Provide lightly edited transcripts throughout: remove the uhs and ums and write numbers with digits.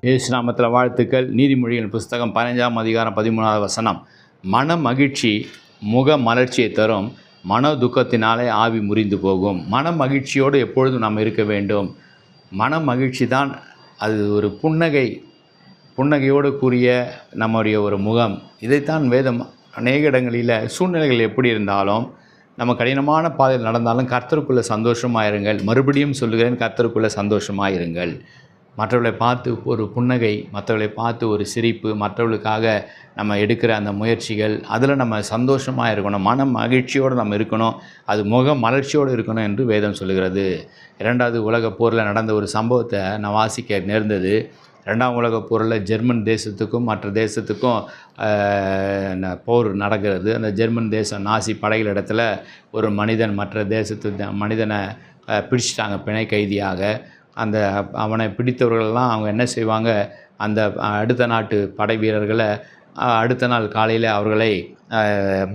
இயேசு நாமத்தில் வாழ்த்துக்கள். நீதிமொழிகள் புஸ்தகம் 15ஆம் அதிகாரம் 13வது வசனம். மன மகிழ்ச்சி முக மலர்ச்சியை தரும், மன துக்கத்தினாலே ஆவி முறிந்து போகும். மன மகிழ்ச்சியோடு எப்பொழுதும் நாம் இருக்க வேண்டும். மன மகிழ்ச்சி தான் அது ஒரு புன்னகையோடு கூடிய நம்முடைய ஒரு முகம். இதைத்தான் வேதம் அநேக இடங்களில் சூழ்நிலைகள் எப்படி இருந்தாலும் நம்ம கடினமான பாதையில் நடந்தாலும் கர்த்தருக்குள்ளே சந்தோஷமாயிருங்கள். மறுபடியும் சொல்லுகிறேன், கர்த்தருக்குள்ளே சந்தோஷமாயிருங்கள். மற்றவர்களை பார்த்து ஒரு புன்னகை, மற்றவர்களை பார்த்து ஒரு சிரிப்பு, மற்றவர்களுக்காக நம்ம எடுக்கிற அந்த முயற்சிகள், அதில் நம்ம சந்தோஷமாக இருக்கணும். மன மகிழ்ச்சியோடு நம்ம இருக்கணும். அது முக மலர்ச்சியோடு இருக்கணும் என்று வேதம் சொல்லுகிறது. 2வது உலகப் போரில் நடந்த ஒரு சம்பவத்தை நான் வாசிக்க நேர்ந்தது. 2ஆம் உலகப் போரில் ஜெர்மன் தேசத்துக்கும் மற்ற தேசத்துக்கும் போர் நடக்கிறது. அந்த ஜெர்மன் தேசம் நாசி படைகள் இடத்துல ஒரு மனிதன் மற்ற தேசத்து மனிதனை பிடிச்சிட்டாங்க பிணை கைதியாக. அவனை பிடித்தவர்களெல்லாம் அவங்க என்ன செய்வாங்க, அந்த அடுத்த நாட்டு படை வீரர்களை அடுத்த நாள் காலையில் அவர்களை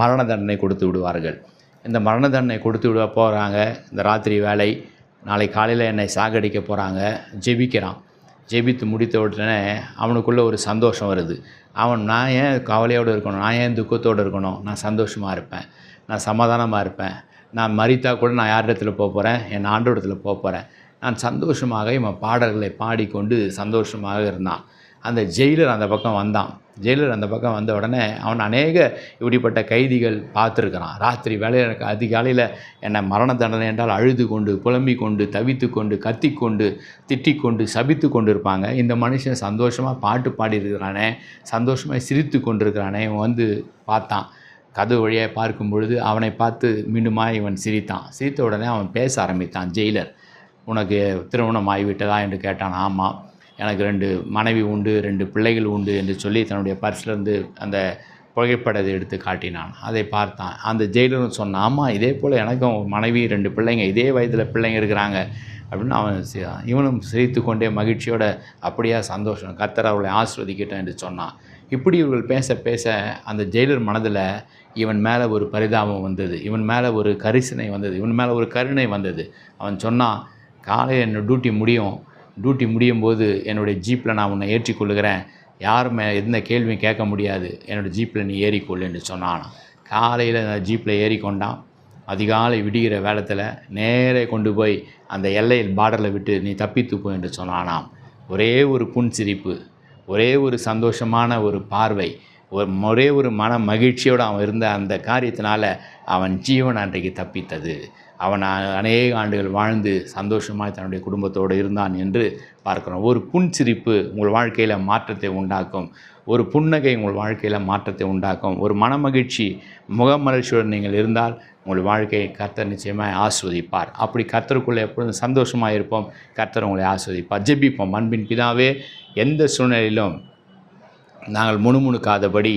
மரண தண்டனை கொடுத்து விடுவார்கள். இந்த மரண தண்டனை கொடுத்து விட போகிறாங்க. இந்த ராத்திரி வேலை, நாளை காலையில் என்னை சாகடிக்க போகிறாங்க. ஜெபித்து முடித்த உடனே அவனுக்குள்ளே ஒரு சந்தோஷம் வருது. நான் ஏன் கவலையோடு இருக்கணும், நான் ஏன் துக்கத்தோடு இருக்கணும், நான் சந்தோஷமாக இருப்பேன், நான் சமாதானமாக இருப்பேன். நான் மரித்தா கூட நான் யார் இடத்துல போகிறேன், என் ஆண்டவரிடத்தில் போகிறேன். நான் சந்தோஷமாக இவன் பாடல்களை பாடிக்கொண்டு சந்தோஷமாக இருந்தான். அந்த ஜெயிலர் அந்த பக்கம் வந்த உடனே அவன் அநேக இப்படிப்பட்ட கைதிகள் பார்த்துருக்கிறான். ராத்திரி வேலையில் எனக்கு அதிகாலையில் என்னை மரண தண்டனை என்றால் அழுது கொண்டு, புலம்பிக் கொண்டு, தவித்து கொண்டு, கத்திக்கொண்டு, திட்டிக்கொண்டு, சபித்து கொண்டு இருப்பாங்க. இந்த மனுஷன் சந்தோஷமாக பாட்டு பாடியிருக்கிறானே, சந்தோஷமாக சிரித்து கொண்டிருக்கிறானே. இவன் வந்து பார்த்தான். கதவு வழியாக பார்க்கும் பொழுது அவனை பார்த்து மீண்டுமாக இவன் சிரித்த உடனே அவன் பேச ஆரம்பித்தான். ஜெயிலர், உனக்கு திருமணம் ஆகிவிட்டதா என்று கேட்டான். ஆமாம், எனக்கு 2 மனைவி உண்டு, 2 பிள்ளைகள் உண்டு என்று சொல்லி தன்னுடைய பர்ஸ்லேருந்து அந்த புகைப்படத்தை எடுத்து காட்டினான். அதை பார்த்தான். அந்த ஜெயிலரும் சொன்னான், ஆமாம், இதே போல் எனக்கும் மனைவி 2 பிள்ளைங்க, இதே வயதில் பிள்ளைங்க இருக்கிறாங்க அப்படின்னு இவனும் சிரித்து கொண்டே மகிழ்ச்சியோட அப்படியா சந்தோஷம், கர்த்தர் அவர்களை ஆசீர்வதிக்கட்டும் என்று சொன்னான். இப்படி இவர்கள் பேச பேச அந்த ஜெயிலர் மனதில் இவன் மேலே ஒரு பரிதாபம் வந்தது, இவன் மேலே ஒரு கரிசனை வந்தது, இவன் மேலே ஒரு கருணை வந்தது. அவன் சொன்னான், காலையில் என்னோடய டியூட்டி முடியும் போது என்னுடைய ஜீப்பில் நான் உன்னை ஏற்றிக்கொள்ளுகிறேன், யாருமே எந்த கேள்வியும் கேட்க முடியாது, என்னோடய ஜீப்பில் நீ ஏறிக்கொள்ளு என்று சொன்னான். காலையில் அந்த ஜீப்பில் ஏறிக்கொண்டான். அதிகாலை விடுகிற வேளத்தில் நேரே கொண்டு போய் அந்த எல்லையில் பார்டரில் விட்டு நீ தப்பித்து போ என்று சொன்னானாம். ஒரே ஒரு புன்சிரிப்பு, ஒரே ஒரு சந்தோஷமான ஒரு பார்வை, ஒரே ஒரு மன மகிழ்ச்சியோடு அவன் இருந்த அந்த காரியத்தினால அவன் ஜீவன் அன்றைக்கு தப்பித்தது. அவன் அநேக ஆண்டுகள் வாழ்ந்து சந்தோஷமாக தன்னுடைய குடும்பத்தோடு இருந்தான் என்று பார்க்கிறோம். ஒரு புன்சிரிப்பு உங்கள் வாழ்க்கையில் மாற்றத்தை உண்டாக்கும். ஒரு புன்னகை உங்கள் வாழ்க்கையில் மாற்றத்தை உண்டாக்கும். ஒரு மனமகிழ்ச்சி முகமலர்ச்சியுடன் நீங்கள் இருந்தால் உங்கள் வாழ்க்கையை கர்த்தர் நிச்சயமாக ஆஸ்வதிப்பார். அப்படி கர்த்தருக்குள்ளே எப்பொழுதும் சந்தோஷமாக இருப்போம். கர்த்தர் உங்களை ஆஸ்வதிப்பார். ஜெபிப்போம். அன்பின் பிதாவே, எந்த சூழ்நிலையிலும் நாங்கள் முணுமுணுக்காதபடி,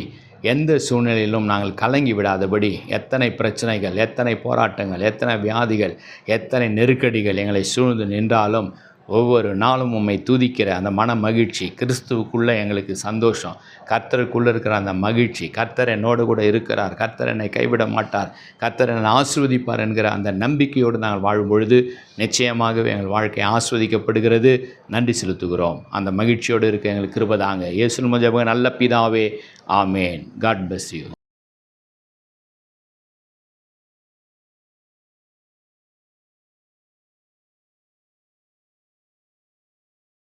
எந்த சூழ்நிலையிலும் நாங்கள் கலங்கி விடாதபடி, எத்தனை பிரச்சனைகள், எத்தனை போராட்டங்கள், எத்தனை வியாதிகள், எத்தனை நெருக்கடிகள் எங்களை சூழ்ந்து நின்றாலும் ஒவ்வொரு நாளும் உம்மை துதிக்கிற அந்த மன மகிழ்ச்சி, கிறிஸ்துவுக்குள்ளே எங்களுக்கு சந்தோஷம், கர்த்தருக்குள்ளே இருக்கிற அந்த மகிழ்ச்சி, கர்த்தர் என்னோடு கூட இருக்கிறார், கர்த்தர் என்னை கைவிட மாட்டார், கர்த்தர் என்னை ஆசீர்வதிப்பார் என்கிற அந்த நம்பிக்கையோடு நாங்கள் வாழும் பொழுது நிச்சயமாகவே எங்கள் வாழ்க்கை ஆசீர்வதிக்கப்படுகிறது. நன்றி செலுத்துகிறோம். அந்த மகிழ்ச்சியோடு இருக்க எங்களுக்கு கிருபை தாங்க. இயேசுவின் மூலமாக நல்ல பிதாவே, ஆமேன். God bless you.